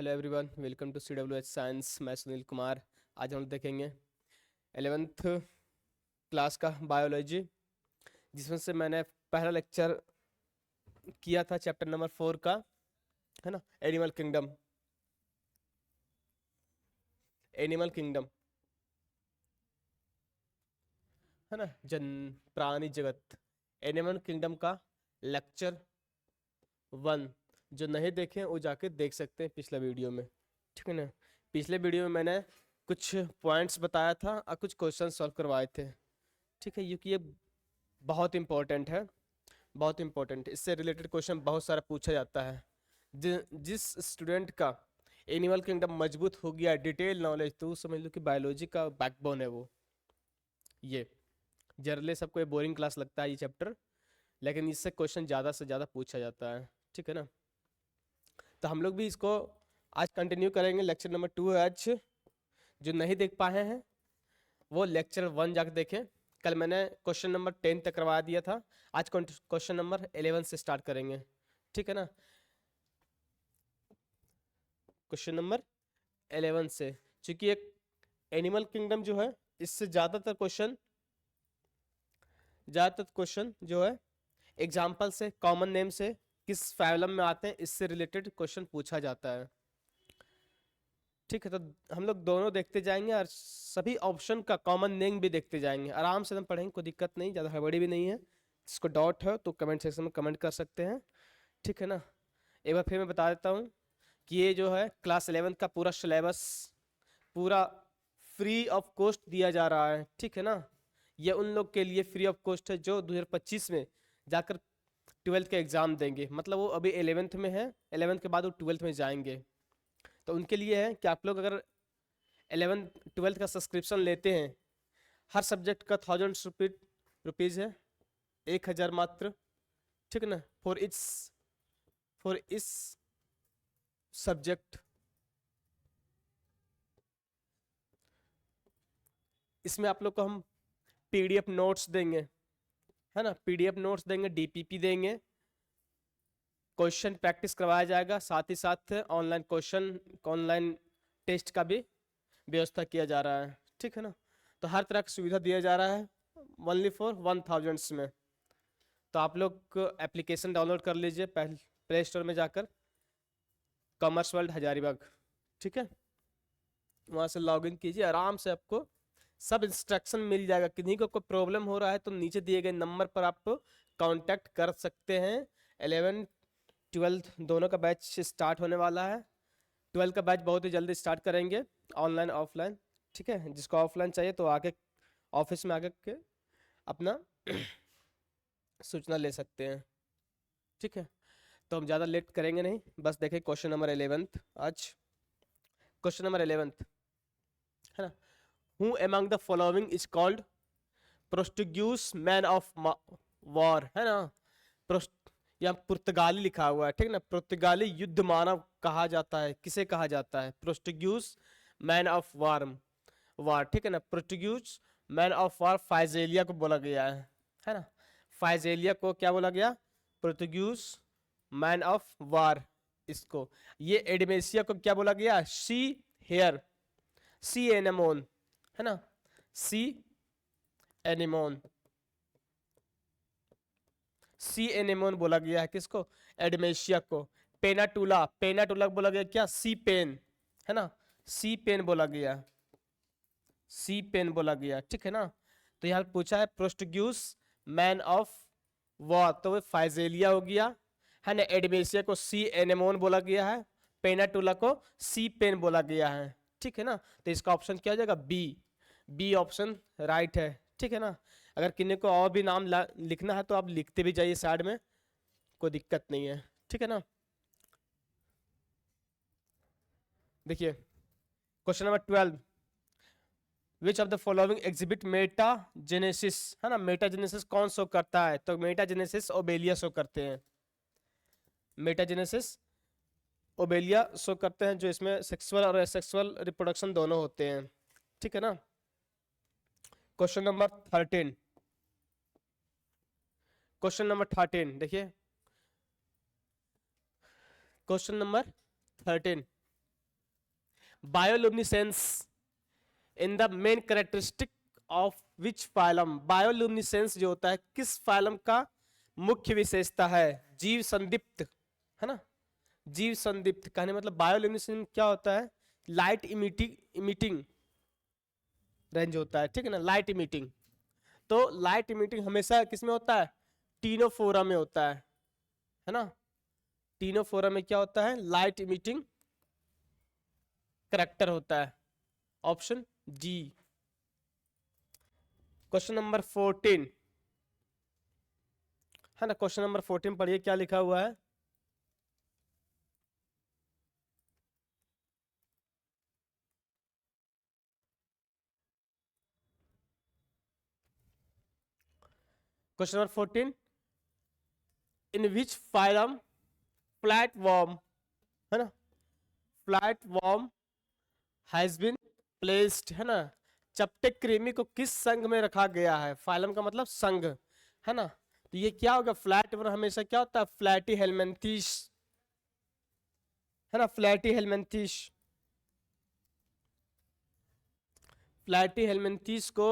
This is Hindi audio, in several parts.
Hello everyone, welcome to CWH science. मैं सुनील कुमार। आज हम देखेंगे 11th क्लास का बायोलॉजी, जिसमें से मैंने पहला लेक्चर किया था चैप्टर नंबर 4 का, है ना, एनिमल किंगडम। एनिमल किंगडम है ना, प्राणी जगत। एनिमल किंगडम का लेक्चर 1 जो नहीं देखे वो जाके देख सकते हैं पिछले वीडियो में, ठीक है ना। पिछले वीडियो में मैंने कुछ पॉइंट्स बताया था और कुछ क्वेश्चन सॉल्व करवाए थे, ठीक है, क्योंकि ये बहुत इंपॉर्टेंट है, बहुत इंपॉर्टेंट। इससे रिलेटेड क्वेश्चन बहुत सारा पूछा जाता है। जिस स्टूडेंट का एनिमल किंगडम मजबूत हो गया, डिटेल नॉलेज, तो वो समझ लो कि बायोलॉजी का बैकबोन है वो। ये जनरली सबको ये बोरिंग क्लास लगता है ये चैप्टर, लेकिन इससे क्वेश्चन ज़्यादा से ज़्यादा पूछा जाता है, ठीक है ना। तो हम लोग भी इसको आज कंटिन्यू करेंगे। लेक्चर नंबर 2 है आज। जो नहीं देख पाए हैं वो लेक्चर 1 जाकर देखें। कल मैंने क्वेश्चन नंबर 10 तक करवा दिया था। आज क्वेश्चन नंबर 11 से स्टार्ट करेंगे, ठीक है ना। क्वेश्चन नंबर 11 से, चूंकि एक एनिमल किंगडम जो है, इससे ज़्यादातर क्वेश्चन जो है एग्जाम्पल से, कॉमन नेम से, किस फाइलम में आते हैं, इससे रिलेटेड क्वेश्चन पूछा जाता है, ठीक है। तो हम लोग दोनों देखते जाएंगे और सभी ऑप्शन का कॉमन नेम भी देखते जाएंगे। आराम से हम पढ़ेंगे, कोई दिक्कत नहीं, ज़्यादा हड़बड़ी भी नहीं है। जिसको डाउट है तो कमेंट सेक्शन में कमेंट कर सकते हैं, ठीक है ना। एक बार फिर मैं बता देता हूँ कि ये जो है क्लास 11 का पूरा सिलेबस पूरा फ्री ऑफ कॉस्ट दिया जा रहा है, ठीक है ना। ये उन लोग के लिए फ्री ऑफ कॉस्ट है जो 2025 में जाकर 12th का एग्ज़ाम देंगे। मतलब वो अभी 11th में है, 11th के बाद वो 12th में जाएंगे। तो उनके लिए है कि आप लोग अगर 11th-12th का सब्सक्रिप्शन लेते हैं, हर सब्जेक्ट का 1000 रुपीज़ है, 1000 मात्र, ठीक है ना, फॉर इस सब्जेक्ट। इसमें आप लोग को हम PDF नोट्स देंगे, है ना, PDF नोट्स देंगे, DPP देंगे, क्वेश्चन प्रैक्टिस करवाया जाएगा, साथ ही साथ ऑनलाइन टेस्ट का भी व्यवस्था किया जा रहा है, ठीक है ना। तो हर तरह की सुविधा दिया जा रहा है ओनली फॉर 1000 में। तो आप लोग एप्लीकेशन डाउनलोड कर लीजिए पहले प्ले स्टोर में जाकर, कॉमर्स वर्ल्ड हजारीबाग, ठीक है। वहाँ से लॉगिन कीजिए, आराम से आपको सब इंस्ट्रक्शन मिल जाएगा। किन्हीं को कोई प्रॉब्लम हो रहा है तो नीचे दिए गए नंबर पर आप कांटेक्ट कर सकते हैं। 11th-12th दोनों का बैच स्टार्ट होने वाला है। 12th का बैच बहुत ही जल्दी स्टार्ट करेंगे, ऑनलाइन ऑफलाइन, ठीक है। जिसको ऑफलाइन चाहिए तो आके ऑफिस में आके के अपना सूचना ले सकते हैं, ठीक है। तो हम ज़्यादा लेट करेंगे नहीं, बस देखें क्वेश्चन नंबर 11th आज। क्वेश्चन नंबर 11th है ना, who among the following is called Portuguese man of war, है ना। यहाँ पुर्तगाली लिखा हुआ है, ठीक है ना। पुर्तगाली युद्ध मानव कहा जाता है, किसे कहा जाता है? प्रोस्टिग्यूस मैन ऑफ वार, ठीक है ना। प्रोस्टिग्यूस मैन ऑफ वार फाइजेलिया को बोला गया है ना। फाइजेलिया को क्या बोला गया? प्रोस्टिग्यूस मैन ऑफ वार। इसको ये एडमेसिया को क्या बोला गया? सी एनेमोन, है ना, सी एनेमोन बोला गया है किसको? एडमेशिया को। पेनाटूला बोला गया क्या? सी पेन, है ना, सी पेन बोला गया, ठीक है ना। तो यहाँ पूछा है प्रोस्टिग्यूस मैन ऑफ वॉर, तो वो फाइजेलिया हो गया, है ना। एडमेशिया को सी एनेमोन बोला गया है, पेनाटूला को सी पेन बोला गया है, ठीक है ना। तो इसका ऑप्शन क्या हो जाएगा? बी ऑप्शन राइट है, ठीक है ना। अगर किन्हीं को और भी नाम लिखना है तो आप लिखते भी जाइए साइड में, कोई दिक्कत नहीं है, ठीक है ना। देखिए question number 12, which of the following exhibit metagenesis, है ना। मेटाजेनेसिस कौन शो करता है? तो मेटाजेनेसिस ओबेलिया शो करते हैं, मेटाजेनेसिस ओबेलिया शो करते हैं, जो इसमें सेक्सुअल और एसेक्सुअल रिप्रोडक्शन दोनों होते हैं, ठीक है ना। क्वेश्चन नंबर 13, देखिए question number 13, bioluminescence in the main characteristic of which phylum, bioluminescence जो होता है किस फाइलम का मुख्य विशेषता है? जीव संदीप्त, है ना, जीव संदीप्त कहने मतलब बायोलुमिनेसेंस क्या होता है? लाइट इमिटिंग रेंज होता है, ठीक है ना, लाइट इमिटिंग। तो लाइट इमिटिंग हमेशा किस में होता है? टीनोफोरा में होता है ना, टीनोफोरा में क्या होता है? लाइट इमिटिंग करैक्टर होता है, ऑप्शन डी। क्वेश्चन नंबर 14 है ना, क्वेश्चन नंबर 14 पढ़िए क्या लिखा हुआ है। Question number 14, in which phylum flat worm, है ना, flat worm has been placed, है ना, चपटे कृमि को किस संघ में रखा गया है? फाइलम का मतलब संघ, है ना, तो ये क्या होगा? फ्लैट वर्म हमेशा क्या होता है? फ्लैटी हेलमेंथिस, है ना, फ्लैटी हेलमेंथिस, फ्लैटी हेलमेंथिस को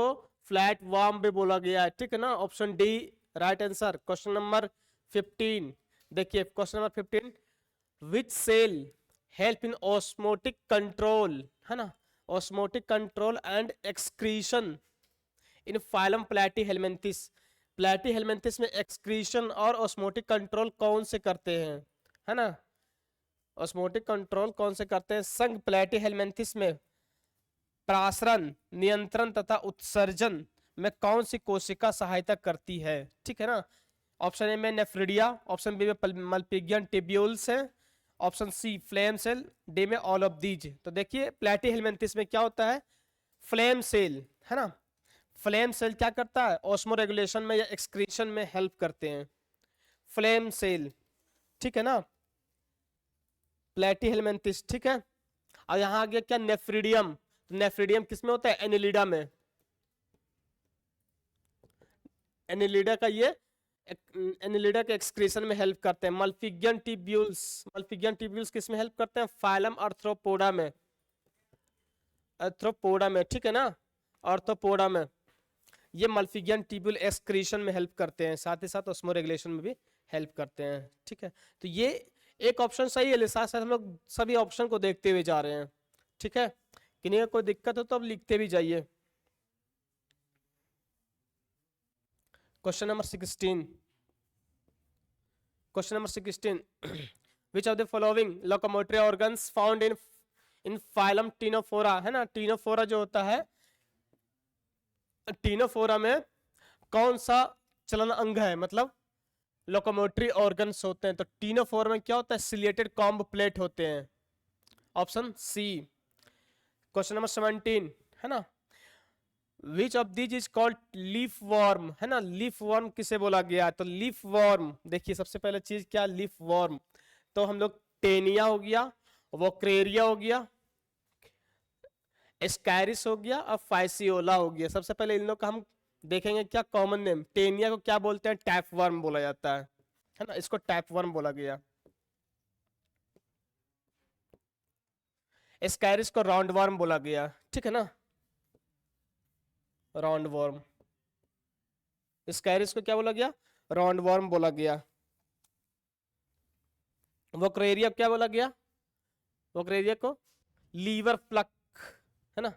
फ्लैट वर्म भी बोला गया है, ठीक है ना, option D right answer. Question number 15 देखिए, question number 15, which cell help in osmotic control, है ना, osmotic control and excretion in phylum Platyhelminthes, Platyhelminthes में एक्सक्रीशन और ऑस्मोटिक कंट्रोल कौन से करते हैं, है ना, ऑस्मोटिक कंट्रोल कौन से करते हैं? संघ प्लैटी हेलमेंथिस में प्रासरण, नियंत्रण तथा उत्सर्जन में कौन सी कोशिका सहायता करती है? ठीक है ना, ऑप्शन ए में नेफ्रिडिया, ऑप्शन बी में मल्पिगियन टिब्यूल्स है, option C flame cell, D में ऑल ऑफ दीज। तो देखिए प्लैटी हेलमेंथिस में क्या होता है? फ्लेम सेल, है ना, फ्लेम सेल क्या करता है? ऑस्मो रेगुलेशन में या एक्सक्रीशन में हेल्प करते हैं, फ्लेम सेल, ठीक है ना, प्लैटी हेलमेंथिस, ठीक है। और यहां आ गया क्या? नेफ्रिडियम, नेफ्रिडियम किस में होता है? एनिलिडा में, एनिलिडा का ये एनिलिडा के एक्सक्रीशन में हेल्प करते हैं। मल्फिगियन टिब्यूल्स, मल्फिगियन टिब्यूल्स किस में हेल्प करते हैं? फाइलम आर्थ्रोपोडा में, आर्थ्रोपोडा में, ठीक है ना, आर्थ्रोपोडा में ये मल्फिगियन टिब्यूल एक्सक्रीशन में हेल्प करते हैं, साथ ही साथ ऑस्मो रेगुलेशन में भी हेल्प करते हैं, ठीक है। तो ये एक ऑप्शन सही है, साथ साथ हम लोग सभी ऑप्शन को देखते हुए जा रहे हैं, ठीक है। किन्हीं का कोई दिक्कत हो तो अब लिखते भी जाइए। Question number 16, question number 16, which of the following locomotory organs found in phylum Ctenophora, है ना, टीनोफोरा जो होता है, टीनोफोरा में कौन सा चलन अंग है, मतलब लोकोमोटरी ऑर्गन्स होते हैं? तो टीनोफोरा में क्या होता है? सिलिएटेड कॉम्ब प्लेट होते हैं, ऑप्शन सी। क्वेश्चन नंबर 17 है ना, विच of this is called leaf worm, है ना, लीफ वर्म किसे बोला गया? तो लीफ वर्म देखिए सबसे पहले चीज क्या? लीफ वर्म, तो हम लोग टेनिया हो गया, वोक्रेरिया हो गया, एस्कैरिस हो गया और फाइसियोला हो गया। सबसे पहले इन लोग का हम देखेंगे क्या कॉमन नेम। टेनिया को क्या बोलते हैं? टैप वर्म बोला जाता है ना, इसको टैप वर्म बोला गया। एस्कैरिस को राउंड वर्म बोला गया, ठीक है ना, राउंड वर्म। एस्कैरिस को क्या बोला गया? राउंड वर्म बोला गया। वोक्रेरिया क्या बोला गया? वोक्रेरिया को लीवर प्लक, है ना,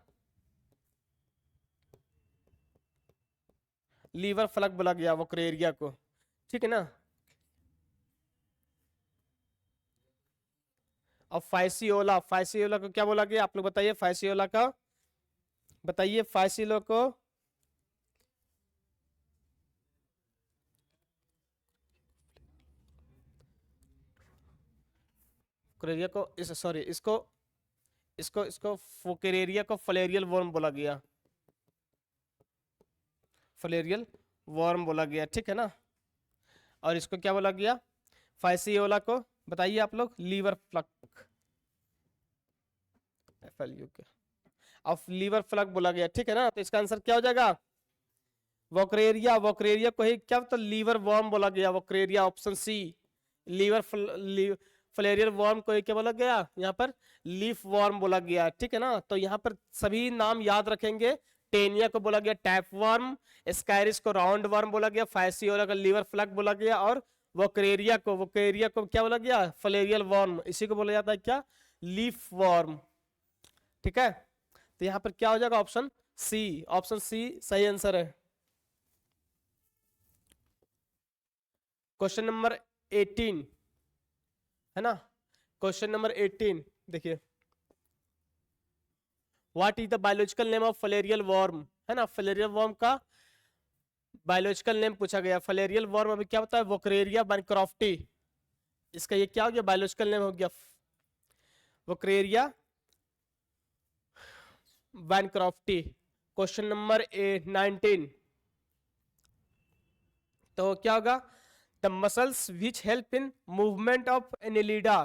लीवर फ्लक बोला गया वोक्रेरिया को, ठीक है ना। और फाइसियोला, फाइसियोला को क्या बोला गया? आप लोग बताइए, फाइसियोला का बताइए, फाइसियोला को क्रेरिया को इस सॉरी इसको इसको इसको फोकेरेरिया को फ्लेरियल वर्म बोला गया, फ्लेरियल वर्म बोला गया, ठीक है ना। और इसको क्या बोला गया? फाइसियोला को बताइए आप लोग, लीवर फ्लक, FLU के ऑफ लीवर फ्लक बोला गया, ठीक है ना। तो इसका आंसर क्या हो जाएगा? वोक्रेरिया, वोक्रेरिया को ही क्या तो लीवर वर्म बोला गया, वोक्रेरिया, ऑप्शन सी लीवर फ्लेरियल वॉर्म को क्या बोला गया, यहाँ पर लीफ वॉर्म बोला गया, ठीक है ना। तो यहाँ पर सभी नाम याद रखेंगे। टेनिया को बोला गया टैप वर्म, स्काइरिस को राउंड वर्म बोला गया, फाइसियोला को लीवर फ्लग बोला गया, और वोकेरिया को क्या बोला गया, फ्लेरियल वॉर्म, इसी को बोला जाता है क्या, लीफ वॉर्म, ठीक है। तो यहाँ पर क्या हो जाएगा, ऑप्शन सी सही आंसर है। क्वेश्चन नंबर 18 है ना, क्वेश्चन नंबर 18 देखिए, what is the biological name of filarial worm, है ना। फ्लेरियल वॉर्म का बायोलॉजिकल नेम पूछा गया। फ्लेरियल वॉर्म अभी क्या होता है, वोक्रेरिया बैनक्रॉफ्टी, इसका ये क्या हो गया, बायोलॉजिकल नेम हो गया वोक्रेरिया बैनक्रॉफ्टी। क्वेश्चन नंबर 19, तो क्या होगा, the muscles which help in movement of Annelida,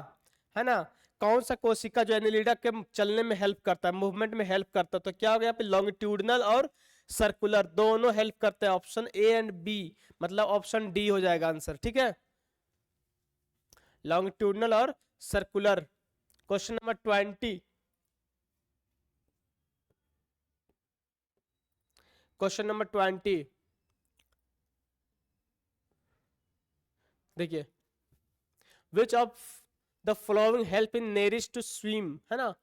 है ना। कौन सा कोशिका जो एनिलिडा के चलने में हेल्प करता है, मूवमेंट में हेल्प करता है, तो क्या हो गया यहाँ पे, लॉन्गिट्यूडनल और सर्कुलर दोनों हेल्प करते हैं। ऑप्शन ए एंड बी, मतलब ऑप्शन डी हो जाएगा आंसर, ठीक है, लॉन्गिट्यूडनल और circular. Question number 20, question number 20 देखिए, which of the following help in nereis to swim, है ना।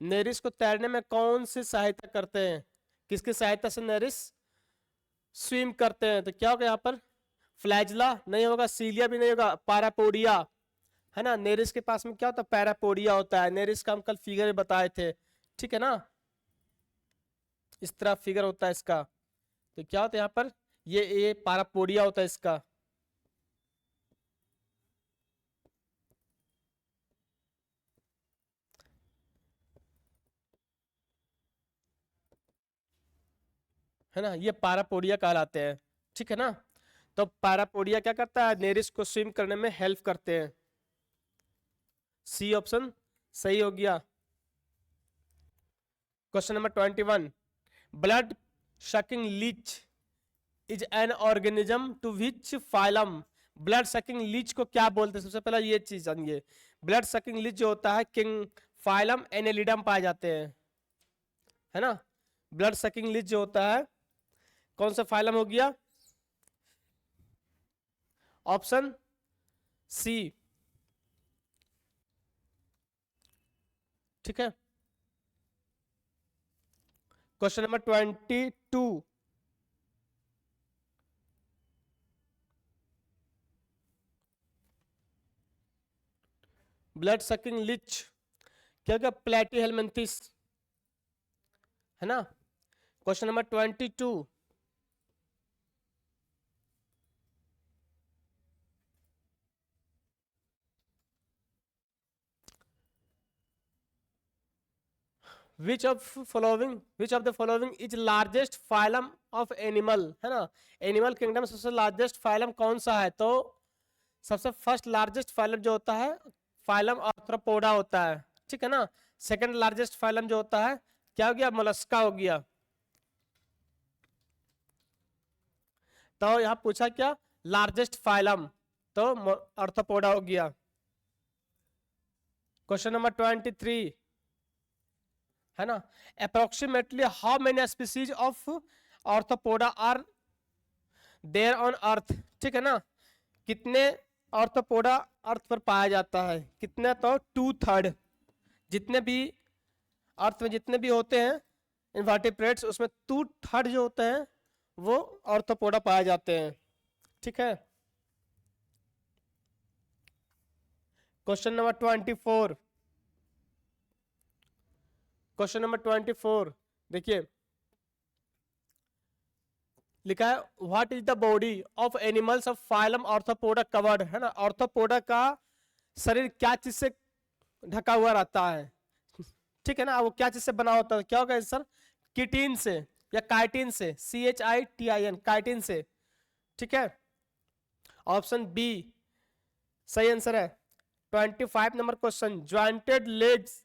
नेरिश को तैरने में कौन सी सहायता करते हैं, किसकी सहायता से नेरिश स्विम करते हैं, तो क्या होगा यहाँ पर, फ्लैजला नहीं होगा, सीलिया भी नहीं होगा, पैरापोडिया, है ना। नेरिश के पास में क्या होता है, पैरापोडिया होता है। नेरिश का हम कल फिगर बताए थे, ठीक है ना, इस तरह फिगर होता है इसका। तो क्या होता है यहाँ पर, ये पैरापोडिया होता है इसका। है ना, ये पैरापोडिया कहलाते हैं, ठीक है ना। तो पैरापोडिया क्या करता है, नेरिश को स्विम करने में हेल्प करते हैं। सी ऑप्शन सही हो गया। Question number 21, blood sucking leech is an organism to which phylum, blood sucking leech को क्या बोलते हैं, सबसे पहले ये चीज जानिए। ब्लड सकिंग लीच जो होता है किंग फाइलम एनेलिडम पाए जाते हैं, है ना। ब्लड सकिंग लीच जो होता है कौन सा फाइलम हो गया, ऑप्शन सी, ठीक है। Question number 22, blood sucking Leach क्या क्या, प्लेटीहेलमिंथिस, है ना। Question number 22, which of the following is largest phylum of animal, है ना। एनिमल किंगडम सबसे लार्जेस्ट फाइलम कौन सा है, तो सबसे फर्स्ट लार्जेस्ट फाइलम जो होता है फाइलम आर्थ्रोपोडा होता है, ठीक है ना। सेकंड लार्जेस्ट फाइलम जो होता है क्या हो गया, मोलस्का हो गया। तो यहां पूछा क्या, लार्जेस्ट फाइलम, तो आर्थ्रोपोडा हो गया। क्वेश्चन नंबर 23, है ना, approximately how many species of Arthropoda are there on earth, ठीक है ना। कितने आर्थ्रोपोडा अर्थ पर पाया जाता है, कितने, तो 2/3, जितने भी अर्थ में जितने भी होते हैं इन्वर्टिब्रेट्स, उसमें 2/3 जो होते हैं वो आर्थ्रोपोडा पाए जाते हैं, ठीक है। क्वेश्चन नंबर 24, क्वेश्चन नंबर 24 देखिए, लिखा है what is the body of animals of phylum arthropoda covered, है ना। आर्थ्रोपोडा का शरीर क्या चीज से ढका हुआ रहता है, ठीक है ना, वो क्या चीज से बना होता है, क्या होगा आंसर, किटिन से या काइटिन से, CHITIN, काइटिन से, ठीक है। ऑप्शन बी सही आंसर है। 25 number question, jointed legs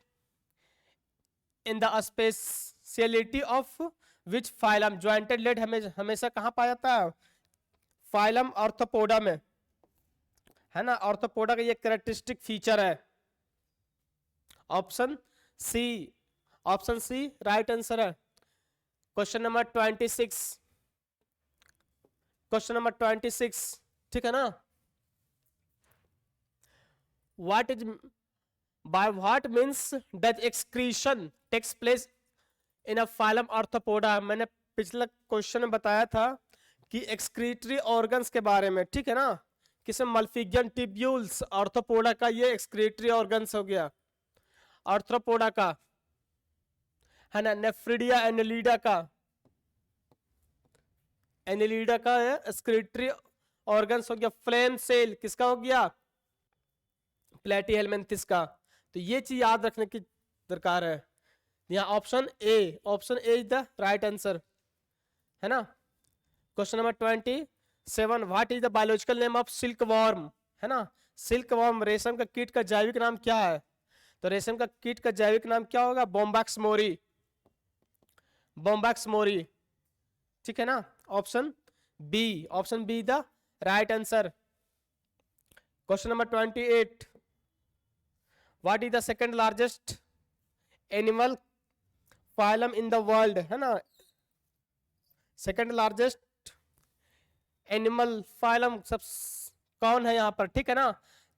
in the speciality of which phylum, jointed leg हमेशा कहाँ पाया जाता है, फाइलम आर्थ्रोपोडा में, है ना। आर्थ्रोपोडा का ये कैरेक्टरिस्टिक फीचर है, option C, option C right answer है। क्वेश्चन नंबर 26, क्वेश्चन नंबर 26, ठीक है ना। What is, by what means does excretion takes place in a phylum Arthropoda. मैंने पिछले क्वेश्चन में बताया था कि एक्सक्रीटरी ऑर्गन्स के बारे में, ठीक है ना, किसे मल्फिगियन ट्यूब्यूल्स, आर्थ्रोपोडा का ये एक्सक्रीटरी ऑर्गन्स हो गया, आर्थ्रोपोडा का, है ना। नेफ्रिडिया एनिलीडा का, एनिलीडा का एक्सक्रीटरी ऑर्गन्स हो गया। फ्लेम सेल किसका हो गया, प्लेटीहेलमिन्थिस का। तो ये चीज याद रखने की दरकार है। यहाँ option A, option A is the right answer, है ना। Question number 27, what is the biological name of silk worm, है ना। सिल्क वॉर्म, रेशम का कीट का जैविक नाम क्या है? तो रेशम का कीट का जैविक नाम क्या होगा? बोम्बैक्स मोरी, बोम्बैक्स मोरी, ठीक है ना। Option B, option B the right answer. Question number 28, what is the second largest animal phylum in the world, है ना। सेकंड लार्जेस्ट एनिमल फाइलम सब कौन है यहाँ पर, ठीक है ना।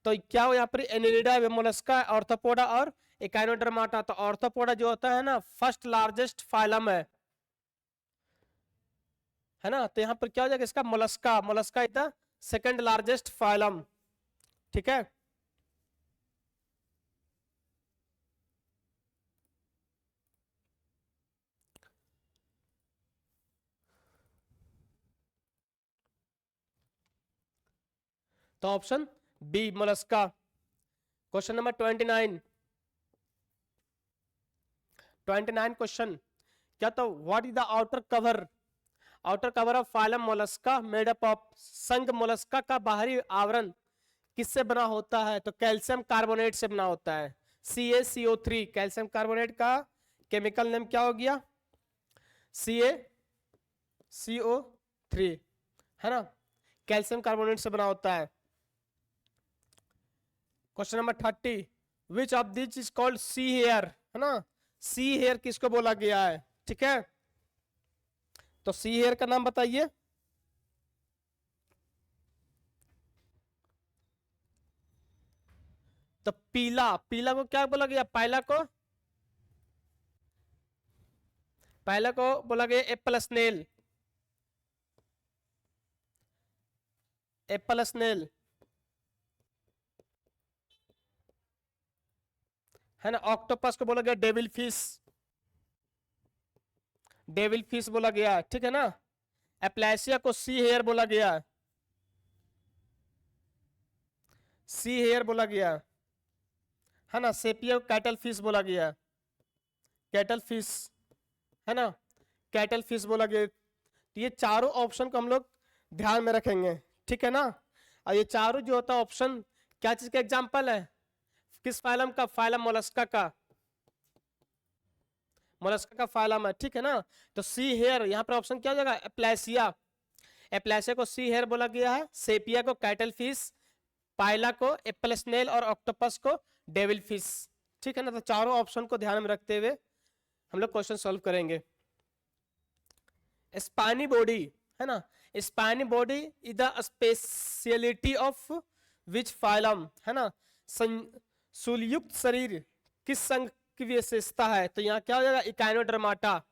तो क्या हो यहाँ पर, एनिलिडा, मोलस्का, ऑर्थोपोडा और इकाइनोडर्माटा। तो ऑर्थोपोडा जो होता है ना फर्स्ट लार्जेस्ट फाइलम है ना। तो यहाँ पर क्या हो जाएगा इसका, Mollusca, Mollusca is the second largest phylum, ठीक है। तो option B Mollusca. Question number 29, 29 question, क्या तो what is the outer cover, outer cover of phylum Mollusca made up of. संघ मोलस्का का बाहरी आवरण किससे बना होता है? तो कैल्शियम कार्बोनेट से बना होता है, CaCO3। कैल्शियम कार्बोनेट का केमिकल नेम क्या हो गया? CaCO3, है ना। कैल्शियम कार्बोनेट से बना होता है। Question number 30, which of this is called sea hare, है ना। सी हेयर किसको बोला गया है, ठीक है। तो सी हेयर का नाम बताइए। तो पीला, पीला को क्या बोला गया? पहला को, पहला को बोला गया एप्पल स्नेल, एप्पल स्नेल, है ना। ऑक्टोपस को बोला गया डेविल फिश, डेविल फिश बोला गया, ठीक है ना। एप्लेसिया को सी हेयर बोला गया, सी हेयर बोला गया, है ना। सेपिया को कैटल फिश बोला गया, कैटल फिश, है ना, कैटल फिश बोला गया। तो ये चारों ऑप्शन को हम लोग ध्यान में रखेंगे, ठीक है ना। और ये चारों जो होता है ऑप्शन क्या चीज का एग्जांपल है? किस फाइलम का? फाइलम मोलस्का का, मोलस्का का फाइलम है, ठीक है ना। तो सी हेयर यहाँ पर ऑप्शन क्या हो जाएगा? एप्लेसिया, एप्लेसिया को सी हेयर बोला गया है, सेपिया को कैटल फिश, पाइला को एप्पल स्नेल और ऑक्टोपस को डेविल फिश, ठीक है ना। तो चारों ऑप्शन को ध्यान में रखते हुए हम लोग क्वेश्चन सॉल्व करेंगे। स्पाइनी बॉडी, है ना। Spiny body is the speciality of which phylum, है ना। सुलयुक्त शरीर किस संघ की विशेषता है? तो यहाँ क्या हो जाएगा? इकाइनोडर्माटा,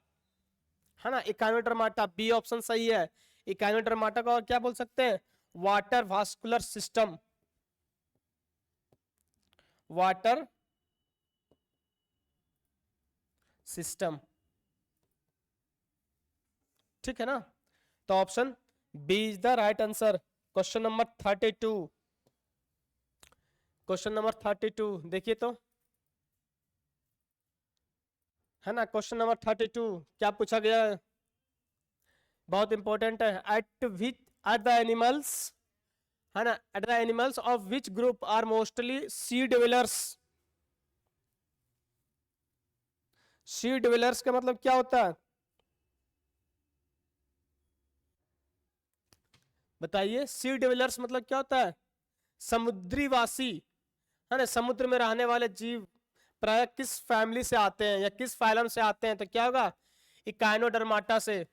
है ना, इकाइनोडर्माटा, बी ऑप्शन सही है। इकाइनोडर्माटा को और क्या बोल सकते हैं? Water vascular system, water system, ठीक है ना। तो option B is the right answer. Question number 32, question number 32 देखिए तो, है ना। क्वेश्चन नंबर 32 क्या पूछा गया है? बहुत इंपॉर्टेंट है। At which are the animals, है ना, at the animals of which group are mostly sea dwellers. Sea dwellers का मतलब क्या होता है? बताइए, सी डिवेलर्स मतलब क्या होता है? समुद्रीवासी, है ना, समुद्र में रहने वाले जीव प्राय किस फैमिली से आते हैं या किस फाइलम से आते हैं, तो क्या होगा, इकाइनोडर्माटा से,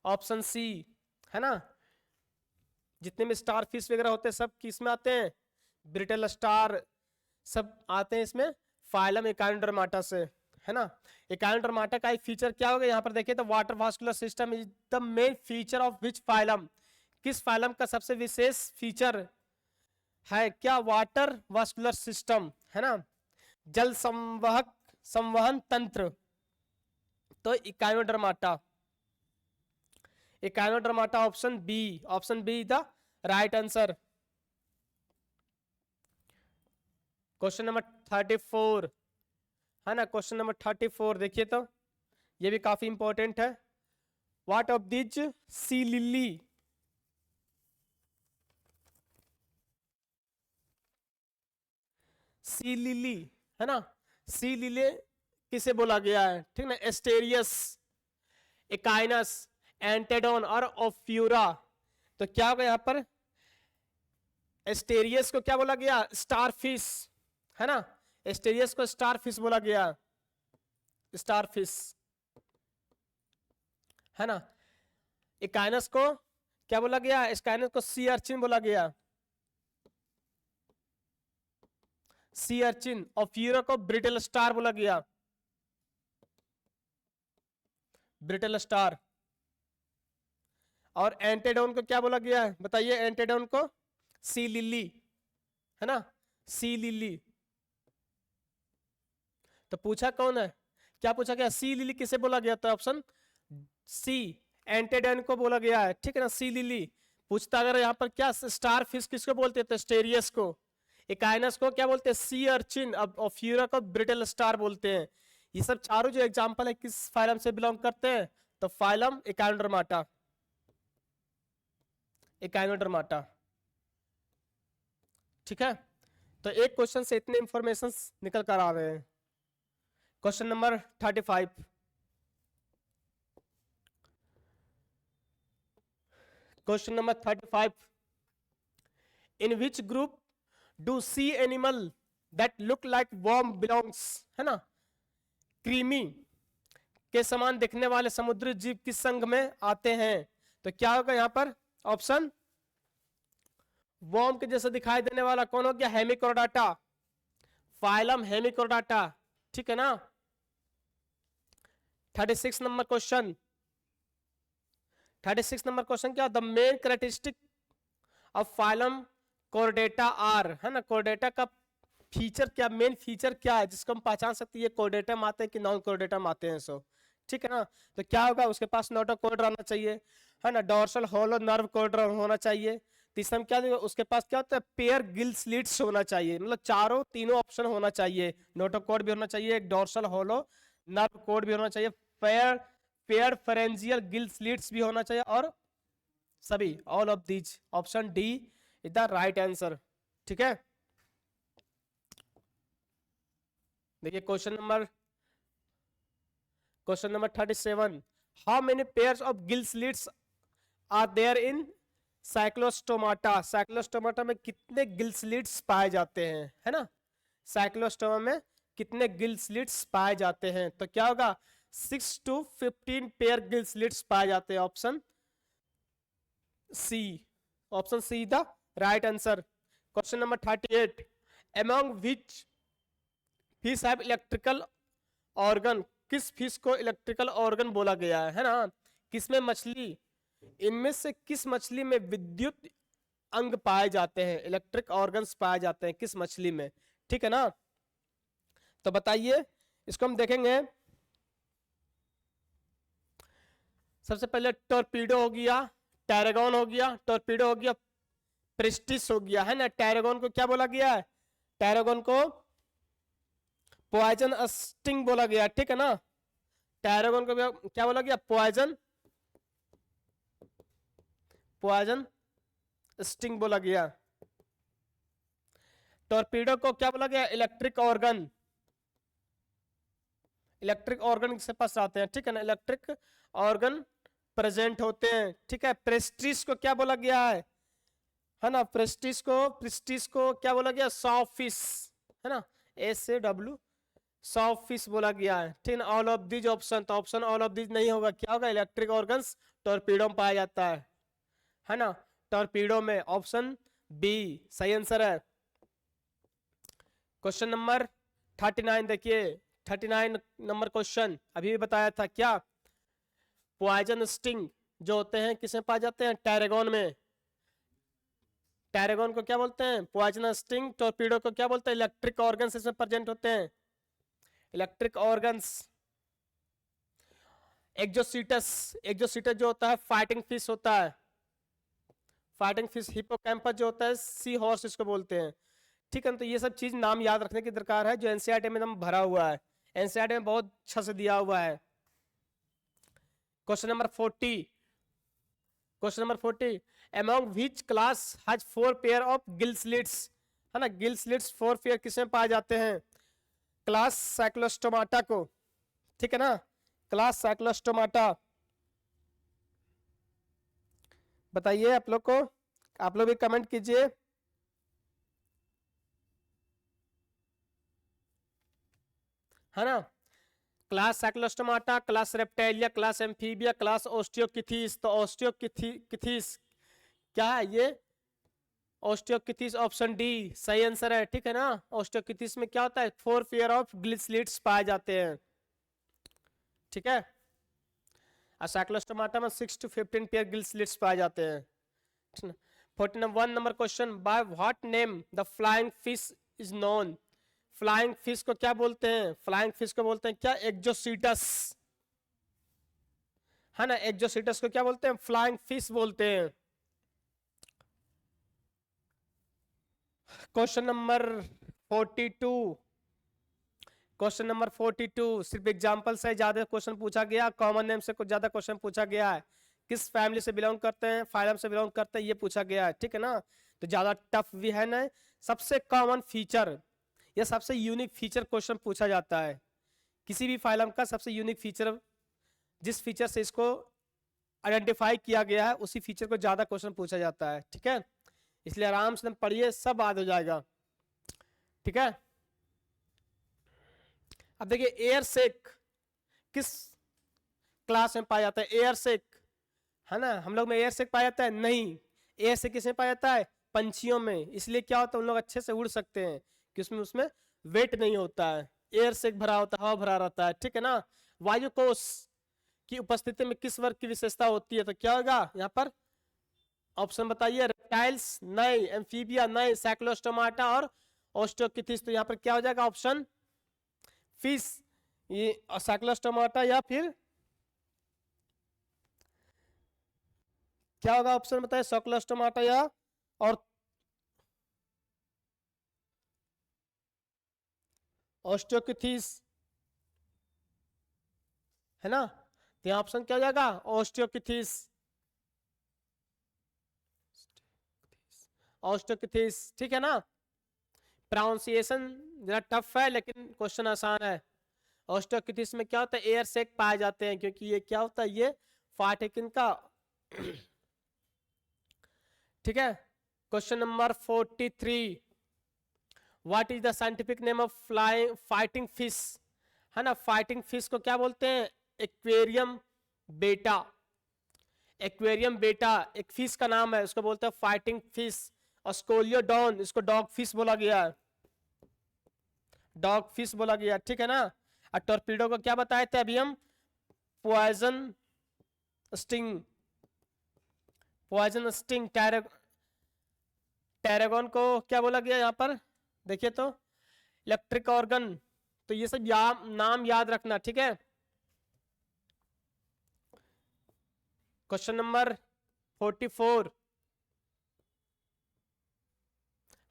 ऑप्शन सी, है ना। जितने भी स्टार फिश वगैरह होते हैं सब किस में आते हैं, ब्रिटल स्टार सब आते हैं इसमें फाइलम इकाइनोडर्माटा से, है ना। इकाइनोडर्माटा का एक फीचर क्या होगा, यहाँ पर देखिए तो water vascular system is the main feature of which phylum, किस फाइलम का सबसे विशेष फीचर है, क्या, वाटर वास्कुलर सिस्टम, है ना, जल संवहन तंत्र, तो Echinodermata, Echinodermata option B the right answer. Question number 34, है ना, क्वेश्चन नंबर 34 देखिए तो ये भी काफी इंपॉर्टेंट है। What of these sea lily, sea lily, है ना, सी लिली किसे बोला गया है, ठीक ना, एस्टेरियस, इकाइनस, एंटेडोन और ओफ्यूरा, तो क्या होगा यहाँ पर, एस्टेरियस को क्या बोला गया, स्टारफिश, है ना, एस्टेरियस को स्टारफिश बोला गया, स्टारफिश, है ना। इकाइनस को क्या बोला गया, इकाइनस को सी अर्चिन बोला गया, सी अर्चिन, और फ्यूरा को ब्रिटल स्टार बोला गया, ब्रिटल स्टार, और एंटेडोन को क्या बोला गया है, बताइए, एंटेडोन को सी लिली, है ना, सी लिली। तो पूछा कौन है, क्या पूछा गया, सी लिली किसे बोला गया, तो ऑप्शन सी एंटेडोन को बोला गया है, ठीक है ना, सी लिली। पूछता अगर यहाँ पर क्या, स्टार फिश किसको बोलते हैं, तो स्टेरियस को, इकाइनस को क्या बोलते हैं, सी अर्चिन, अब फ्यूरा को ब्रिटल स्टार बोलते हैं। ये सब चारों जो एग्जांपल है किस फाइलम से बिलोंग करते हैं, तो फाइलम इकाइनोडर्माटा, इकाइनोडर्माटा, ठीक है। तो एक क्वेश्चन से इतने इंफॉर्मेशन निकल कर आ रहे हैं। Question number 35, question number 35, in which group do sea animal that look like worm belongs, है ना, क्रीमी के समान दिखने वाले समुद्री जीव किस संघ में आते हैं, तो क्या होगा यहाँ पर, ऑप्शन वर्म के जैसा दिखाई देने वाला कौन हो गया, हेमिकोर्डाटा, फाइलम हेमिकोर्डाटा, ठीक है ना। 36 नंबर क्वेश्चन, 36 नंबर क्वेश्चन क्या, the main characteristic of phylum Chordata are, है ना, कोर्डेटा का फीचर क्या, मेन फीचर क्या है जिसको हम पहचान सकते हैं कोर्डेटम आते हैं कि नॉन कोर्डेटम आते हैं, सो ठीक है ना। तो क्या होगा, उसके पास नोटोकॉर्ड रहना चाहिए, है ना, डोर्सल होलो नर्व कॉर्ड होना चाहिए। तीसरा में क्या देगा, उसके पास क्या होता है, पेयर गिल स्लिट्स होना चाहिए, मतलब चारों तीनों ऑप्शन होना चाहिए, नोटोकॉर्ड भी होना चाहिए, एक डोर्सल होलो नर्व कॉर्ड भी होना चाहिए, पेयर फेरेंजियल गिल स्लिट्स भी होना चाहिए, और सभी, all of these, option D is the right answer, ठीक है। देखिए question number 37, how many pairs of gill slits are there in Cyclostomata, Cyclostomata में कितने गिल स्लिट्स पाए जाते हैं, है ना, साइक्लोस्टोमा में कितने गिल स्लिट्स पाए जाते हैं, तो क्या होगा, 6 to 15 पेयर गिल स्लिट्स पाए जाते हैं, option C, option C the right answer. Question number 38, among which fish have electrical organ, किस फिश को इलेक्ट्रिकल ऑर्गन बोला गया है ना, किसमें मछली, इनमें से किस मछली में विद्युत अंग पाए जाते हैं, इलेक्ट्रिक ऑर्गन्स पाए जाते हैं किस मछली में, ठीक है ना। तो बताइए, इसको हम देखेंगे। सबसे पहले टॉर्पीडो हो गया, टैरागन हो गया, टॉर्पीडो हो गया, प्रेस्टिस हो गया, है ना। टैरागन को क्या बोला गया है, टैरागन को पॉइजन स्टिंग बोला गया, ठीक है ना। टैरागन को क्या बोला गया, पॉइजन स्टिंग बोला गया। टॉर्पीडो को क्या बोला गया, इलेक्ट्रिक ऑर्गन, इलेक्ट्रिक ऑर्गन के पास आते हैं, ठीक है ना, इलेक्ट्रिक ऑर्गन प्रेजेंट होते हैं, ठीक है। प्रेस्टिस को क्या बोला गया है ना, प्रेस्टिस को क्या बोला गया, सॉफिश, है ना, SAW सॉ फिश बोला गया है, ठीक है। ऑल ऑफ दीज ऑप्शन, तो ऑप्शन ऑल ऑफ दीज नहीं होगा, क्या होगा, इलेक्ट्रिक ऑर्गन्स टॉर्पीडो में पाया जाता है ना, टॉर्पीडो में। ऑप्शन बी सही आंसर है। क्वेश्चन नंबर 39 देखिए, 39 नंबर क्वेश्चन अभी भी बताया था क्या, पॉइजन स्टिंग जो होते हैं किसमें पाए जाते हैं, टैरागन में। टैरागन को क्या बोलते हैं, पॉइजन स्टिंग। टॉर्पीडो को क्या बोलते हैं, इलेक्ट्रिक ऑर्गन्स इसमें प्रेजेंट होते हैं, इलेक्ट्रिक ऑर्गन्स। एक्जोसीटस, एक्जोसीटस जो होता है फाइटिंग फिश होता है, फाइटिंग फिश। हिप्पोकैम्पस जो होता है सी हॉर्स इसको बोलते हैं, ठीक है ना। तो ये सब चीज नाम याद रखने की दरकार है, जो एनसीईआरटी में एकदम भरा हुआ है, एनसीईआरटी में बहुत अच्छा से दिया हुआ है। Question number 40, question number 40, among which class has 4 pair of gill slits, है ना, गिल स्लिट्स 4 पेयर किसमें पाए जाते हैं, क्लास साइक्लोस्टोमाटा को, ठीक है ना, क्लास साइक्लोस्टोमाटा। बताइए आप लोग को, आप लोग भी कमेंट कीजिए। है ना, class cyclostomata, class reptilia, class amphibia, class osteichthyes. तो ओस्टियोकिथीस क्या है ये, ओस्टियोकिथीस ऑप्शन डी सही आंसर है, ठीक है ना। ओस्टियोकिथीस में क्या होता है, 4 पेयर ऑफ गिल स्लिट्स पाए जाते हैं, ठीक है। और साइक्लोस्टोमाटा में 6 to 15 पेयर गिल स्लिट्स पाए जाते हैं। 41 number question, by what name the flying fish is known. Flying fish को क्या बोलते हैं, फ्लाइंग फिश को बोलते हैं क्या, एक्जोसीटस, है ना। एक्जोसीटस को क्या बोलते हैं, फ्लाइंग फिश बोलते हैं। क्वेश्चन नंबर 42, क्वेश्चन नंबर 42 सिर्फ एग्जांपल से ज्यादा क्वेश्चन पूछा गया, कॉमन नेम से कुछ ज्यादा क्वेश्चन पूछा गया है। किस फैमिली से बिलोंग करते हैं, फाइलम से बिलोंग करते हैं, ये पूछा गया है, ठीक है ना। तो ज्यादा टफ भी है ना। सबसे कॉमन फीचर या सबसे यूनिक फीचर क्वेश्चन पूछा जाता है, किसी भी फाइलम का सबसे यूनिक फीचर, जिस फीचर से इसको आइडेंटिफाई किया गया है उसी फीचर को ज्यादा क्वेश्चन पूछा जाता है, ठीक है। इसलिए आराम से पढ़िए, सब याद हो जाएगा, ठीक है। अब देखिए एयर सेक किस क्लास में पाया जाता है, एयर सेक, है ना। हम लोग में एयर सेक पाया जाता है नहीं, एयर सेक किसमें पाया जाता है, पंछियों में। इसलिए क्या होता है, उन लोग अच्छे से उड़ सकते हैं कि उसमें उसमें वेट नहीं होता है, एयर सेक भरा होता है, हवा भरा रहता है, ठीक है ना। वायुकोष की उपस्थिति में किस वर्ग की विशेषता होती है, तो क्या होगा यहाँ पर, ऑप्शन बताइए, रेप्टाइल्स नहीं, एम्फीबिया नहीं, साइक्लोस्टोमाटा और ओस्टियोकिथिस। तो यहाँ पर क्या हो जाएगा, ऑप्शन फिश, ये साइक्लोस्टोमाटा या फिर क्या होगा, ऑप्शन बताइए, साइक्लोस्टोमाटा या और ओस्टियोकिथिस, है ना। तो यहाँ ऑप्शन क्या हो जाएगा, ओस्टियोकिथिस, ओस्टियोकिथिस, ठीक है ना। प्रोनाउंसिएशन जरा टफ है लेकिन क्वेश्चन आसान है। ओस्टियोकिथिस में क्या होता है, एयर सेक पाए जाते हैं, क्योंकि ये क्या होता है, ये फार्टिकिन का ठीक है। Question number 43, what is the scientific name of flying fighting fish, है ना। फाइटिंग फिश को क्या बोलते हैं, एक्वेरियम बेटा, एक्वेरियम बेटा एक फिश का नाम है, उसको बोलते हैं फाइटिंग फिश। स्कोलियोडॉन इसको डॉग फिश बोला गया है, डॉग फिश बोला गया, ठीक है ना। और टॉर्पीडो को क्या बताए थे अभी हम, पॉइजन स्टिंग, पॉइजन स्टिंग। टैरागन को क्या बोला गया यहाँ पर, देखिए तो इलेक्ट्रिक ऑर्गन। तो ये सब नाम याद रखना, ठीक है। क्वेश्चन नंबर 44,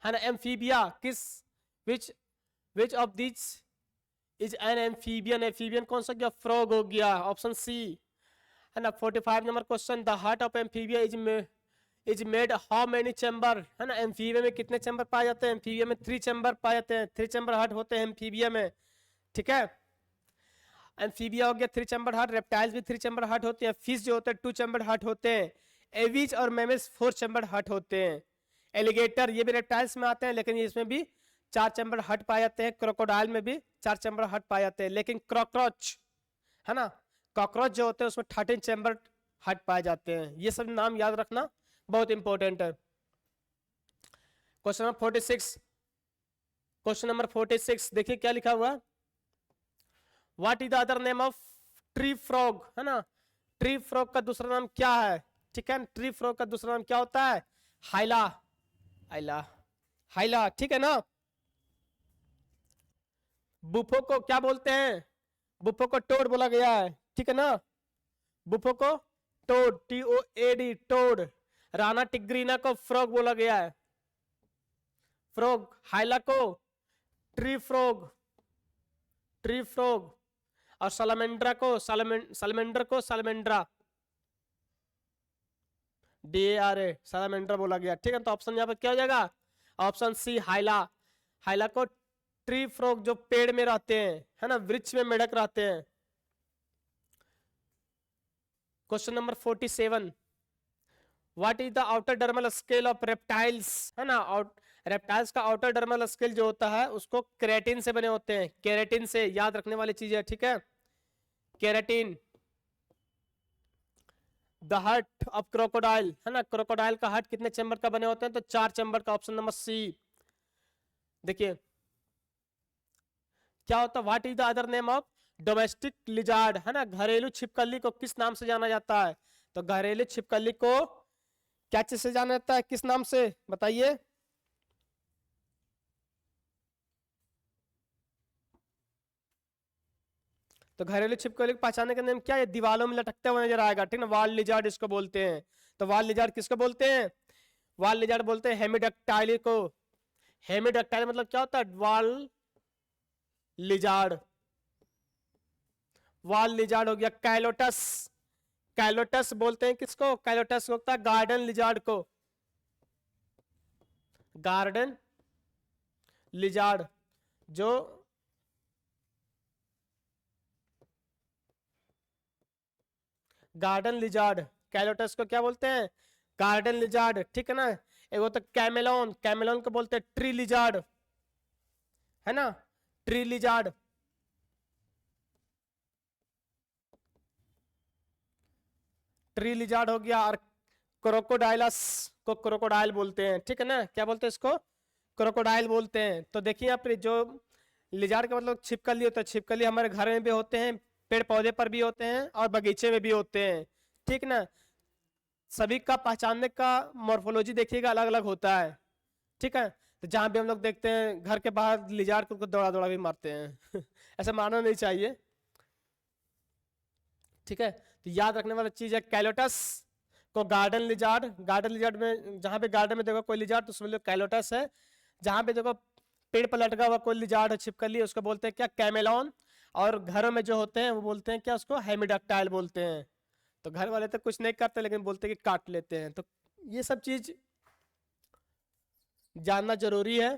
है ना, एम्फीबिया किस, विच of this is an amphibian, amphibian कौन सा गया, फ्रॉग हो गया, ऑप्शन सी, है ना। 45 number question, the heart of amphibia is made how many chamber, है ना। एम्फीबिया में कितने चैम्बर पाए जाते हैं, एम्फीबिया में 3 चैम्बर पाए जाते हैं, 3 चैम्बर हार्ट होते हैं एम्फीबिया में, ठीक है। एम्फीबिया हो गया 3 चैम्बर हार्ट, रेप्टाइल्स भी 3 चैम्बर हार्ट होते हैं, फिश जो होते हैं 2 चैम्बर हार्ट होते हैं, एविज और मेमल्स 4 चैम्बर हार्ट होते हैं, एलिगेटर ये भी रेप्टाइल्स में आते हैं लेकिन इसमें भी 4 चैम्बर हार्ट पाए जाते हैं, क्रोकोडाइल में भी 4 चैम्बर हार्ट पाए जाते हैं, लेकिन कॉकरोच है ना, कॉकरोच जो होते हैं उसमें 13 चैम्बर हार्ट पाए जाते हैं। ये सब नाम याद रखना बहुत इंपॉर्टेंट है। क्वेश्चन नंबर 46, क्वेश्चन नंबर 46 देखिए क्या लिखा हुआ, what is the other name of tree frog, है ना, ट्री फ्रॉग का दूसरा नाम क्या है, ठीक है, ट्री फ्रॉग का दूसरा नाम क्या होता है, हाइला, हाइला, हाइला, ठीक है ना। बुफो को क्या बोलते हैं, बुफो को टोड बोला गया है, ठीक है ना, बुफो को toad, TOAD, toad. Rana tigrina को फ्रॉग बोला गया है, फ्रॉग। हाइला को ट्री फ्रॉग, ट्री फ्रॉग। और सलामेंड्रा को सलमेंडर को सलमेंड्रा, DARA, सलामेंड्रा बोला गया, ठीक है। तो ऑप्शन यहाँ पर क्या हो जाएगा, ऑप्शन सी, हाइला। हाइला को ट्री फ्रॉग जो पेड़ में रहते हैं, है ना, वृक्ष में मेढक रहते हैं। Question number 47, what is the outer dermal scale of reptiles, है ना, रेप्टाइल्स का आउटर डर्मल स्केल जो होता है उसको केराटिन से बने होते हैं, केराटिन से, याद रखने वाली चीज है, ठीक है, keratin. The heart of crocodile, है ना, क्रोकोडाइल का हार्ट कितने चैम्बर का बने होते हैं, तो 4 चैम्बर का, ऑप्शन नंबर सी। देखिए क्या होता है, what is the other name of domestic lizard, है ना, घरेलू छिपकली को किस नाम से जाना जाता है, तो घरेलू छिपकली को क्या चीज से जाना जाता है, किस नाम से, बताइए। तो घरेलू छिपकली को पहचानने का नाम क्या है, दीवालों में लटकते हुए नजर आएगा, ठीक है, वाल लिजार्ड इसको बोलते हैं। तो वाल लिजार्ड किसको बोलते हैं, वाल लिजार्ड बोलते हैं हेमिडक्टाइल को। हेमिडक्टाइल मतलब क्या होता है, वाल लिजार्ड, वाल लिजार्ड हो गया। कैलोटस, कैलोटस बोलते हैं किसको, कैलोटस होता है गार्डन लिजार्ड को, गार्डन लिजार्ड, जो गार्डन लिजार्ड, कैलोटस को क्या बोलते हैं, गार्डन लिजार्ड, ठीक है ना। एक होता है कैमेलॉन, कैमेलॉन को बोलते हैं ट्री लिजार्ड, है ना, ट्री लिजार्ड। ट्री लिजार्ड हो गया। और क्रोकोडाइलस को क्रोकोडाइल बोलते हैं, ठीक है ना, क्या बोलते हैं इसको, क्रोकोडाइल बोलते हैं। तो देखिए यहाँ पे जो लिजार्ड का मतलब छिपकली होता है, छिपकली हमारे घर में भी होते हैं, पेड़ पौधे पर भी होते हैं और बगीचे में भी होते हैं, ठीक ना। सभी का पहचानने का मॉर्फोलॉजी देखिएगा अलग अलग होता है, ठीक है। तो जहां भी हम लोग देखते हैं घर के बाहर लिजार्ड को दौड़ा दौड़ा भी मारते हैं ऐसा मारना नहीं चाहिए, ठीक है। तो याद रखने वाला चीज है कैलोटस को गार्डन लिजार्ड, गार्डन लिजार्ड में जहां पे गार्डन में देखो कोई लिजार्ड तो समझ लो कैलोटस है। जहां पे देखो पेड़ पर लटका हुआ कोई लिजार्ड है, छिपकली, उसको बोलते हैं क्या, कैमेलॉन। और घरों में जो होते हैं वो बोलते हैं क्या, उसको हेमिडक्टाइल बोलते हैं। तो घर वाले तो कुछ नहीं करते लेकिन बोलते हैं कि काट लेते हैं। तो ये सब चीज जानना जरूरी है।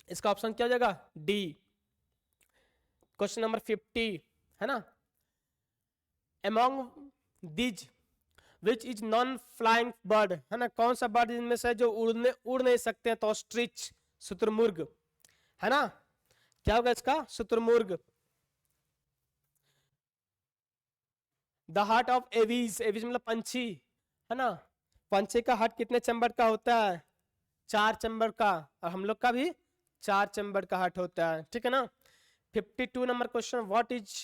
इसका ऑप्शन क्या हो जाएगा, डी। क्वेश्चन नंबर 50, है ना, among these which is non flying bird, है ना, कौन सा बर्ड इनमें से जो उड़ नहीं सकते हैं, तो ऑस्ट्रिच, शुतुरमुर्ग, है ना, क्या होगा इसका, शुतुरमुर्ग। The heart of aves, aves मतलब पंछी, है ना, पंछी का हार्ट कितने चैम्बर का होता है, 4 चैम्बर का। और हम लोग का भी 4 चैम्बर का हार्ट होता है, ठीक है ना। 52 number question, what is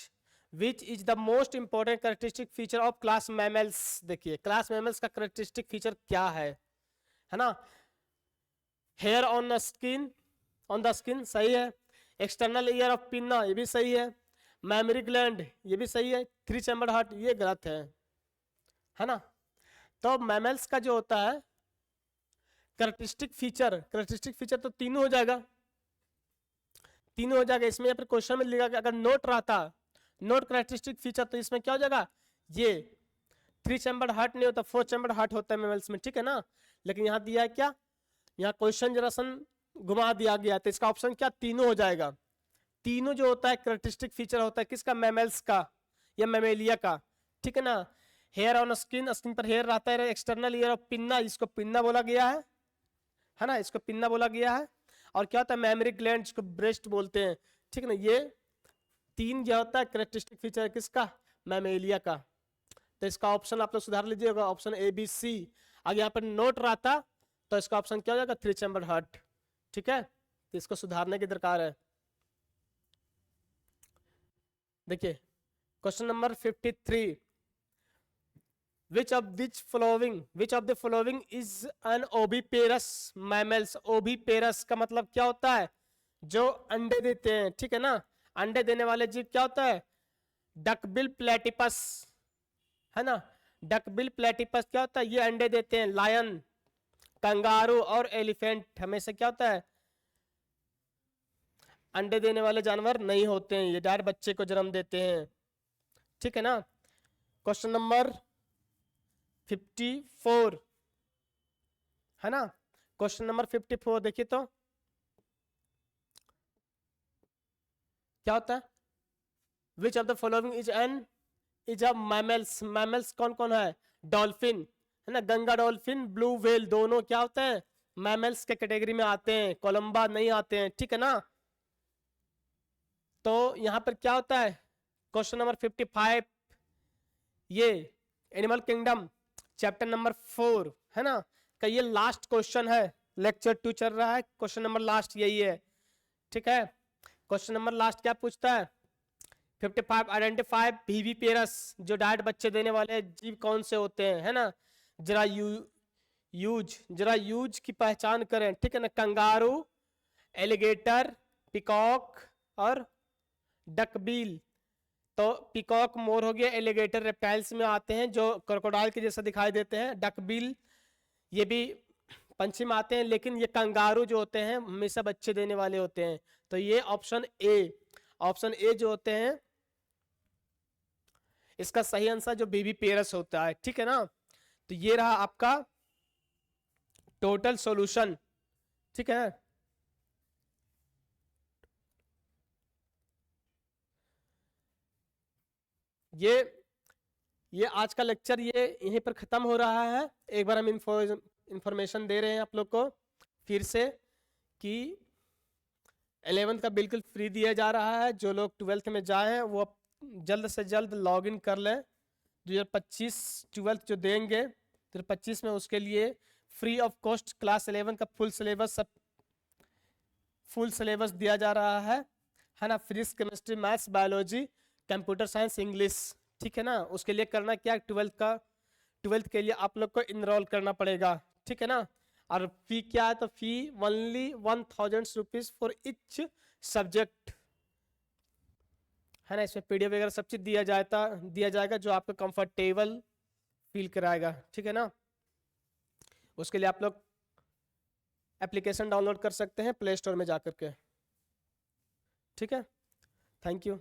which is the most important characteristic feature of class mammals. देखिए क्लास मैमल्स का कैरेक्टरिस्टिक फीचर क्या है ना। Hair on the skin, on the skin सही है। एक्सटर्नल ईयर ऑफ पिन्ना, ये भी सही है। मैमरी ग्लैंड, ये भी सही है। 3 चैम्बर हार्ट, ये गलत है ना। तो मैमल्स का जो होता है कैरेक्टरिस्टिक फीचर तो तीनों हो जाएगा, तीनों हो जाएगा। इसमें या फिर क्वेश्चन में लिखा अगर नोट रहता, नोट कैरेक्टरिस्टिक फीचर, तो इसमें क्या हो जाएगा, ये 3 चैम्बर हार्ट नहीं होता, 4 चैम्बर हार्ट होता है मैमल्स में, ठीक है ना। लेकिन यहाँ दिया है क्या, यहाँ क्वेश्चन जरा सन घुमा दिया गया, तो इसका ऑप्शन क्या, तीनों हो जाएगा। तीनों जो होता है कैरेक्टरिस्टिक फीचर होता है किसका, मैमल्स का या मैमेलिया का, ठीक है ना। हेयर ऑन स्किन, स्किन पर हेयर रहता है। एक्सटर्नल ईयर ऑफ पिन्ना, इसको पिन्ना बोला गया है ना, इसको पिन्ना बोला गया है। और क्या होता है, मेमोरी ग्लैंड, जिसको ब्रेस्ट बोलते हैं, ठीक है ना। ये 3 जो होता है करेक्टरिस्टिक फीचर किसका, मैमेलिया का। तो इसका ऑप्शन आप लोग सुधार लीजिएगा, ऑप्शन ए बी सी। अगर यहाँ पर नोट रहता तो इसका ऑप्शन क्या हो जाएगा, 3 चैम्बर हार्ट। ठीक है, तो इसको सुधारने की दरकार है। देखिए question number 53, which of the following is an oviparous mammals। oviparous का मतलब क्या होता है, जो अंडे देते हैं, ठीक है ना। अंडे देने वाले जीव क्या होता है, डकबिल प्लेटिपस, है ना। डकबिल प्लेटिपस क्या होता है, ये अंडे देते हैं। लायन, कंगारू और एलिफेंट हमेशा क्या होता है, अंडे देने वाले जानवर नहीं होते हैं, ये डायरेक्ट बच्चे को जन्म देते हैं, ठीक है ना। क्वेश्चन नंबर 54, है ना। क्वेश्चन नंबर 54 देखिए तो क्या होता है, विच of the following is a mammals. Mammals कौन कौन है, डॉल्फिन, है ना, गंगा डॉल्फिन, ब्लू व्हेल, दोनों क्या होते हैं, मैमल्स के कैटेगरी में आते हैं, कोलंबा नहीं आते हैं, ठीक है ना। तो यहां पर क्या होता है, क्वेश्चन नंबर 55, ये एनिमल किंगडम चैप्टर नंबर 4, है ना, का ये लास्ट क्वेश्चन है। लेक्चर 2 चल रहा है, क्वेश्चन नंबर लास्ट यही है, ठीक है। क्वेश्चन नंबर लास्ट क्या पूछता है, 55, आइडेंटिफाई विविपेरस, जो डायरेक्ट बच्चे देने वाले जीव कौन से होते हैं, है ना। जरा यूज की पहचान करें, ठीक है ना। कंगारू, एलिगेटर, पिकॉक और डकबील। तो पिकॉक मोर हो गया, एलिगेटर रेप्टाइल्स में आते हैं जो क्रोकोडाइल के जैसा दिखाई देते हैं। डकबील ये भी पंछी में आते हैं, लेकिन ये कंगारू जो होते हैं हमेशा बच्चे देने वाले होते हैं। तो ये ऑप्शन ए जो होते हैं, इसका सही आंसर जो बेबी पेरस होता है, ठीक है ना। तो ये रहा आपका टोटल सॉल्यूशन, ठीक है। ये आज का लेक्चर ये यहीं पर खत्म हो रहा है। एक बार हम इंफॉर्मेशन दे रहे हैं आप लोग को फिर से कि 11th का बिल्कुल फ्री दिया जा रहा है। जो लोग 12th में जाए हैं वो जल्द से जल्द लॉग इन कर लें। 2025 12th जो देंगे 2025 में, उसके लिए फ्री ऑफ कॉस्ट क्लास 11 का फुल सिलेबस दिया जा रहा है ना। Physics, chemistry, maths, biology, computer science, English, ठीक है ना। उसके लिए करना क्या, 12th के लिए आप लोग को इनरोल करना पड़ेगा, ठीक है ना। और फी क्या है, तो fee only 1000 rupees for each subject, है ना। इसमें पीडीएफ वगैरह सब चीज दिया जाएगा जो आपको कंफर्टेबल फील कराएगा, ठीक है ना। उसके लिए आप लोग एप्लीकेशन डाउनलोड कर सकते हैं प्ले स्टोर में जाकर के, ठीक है। Thank you.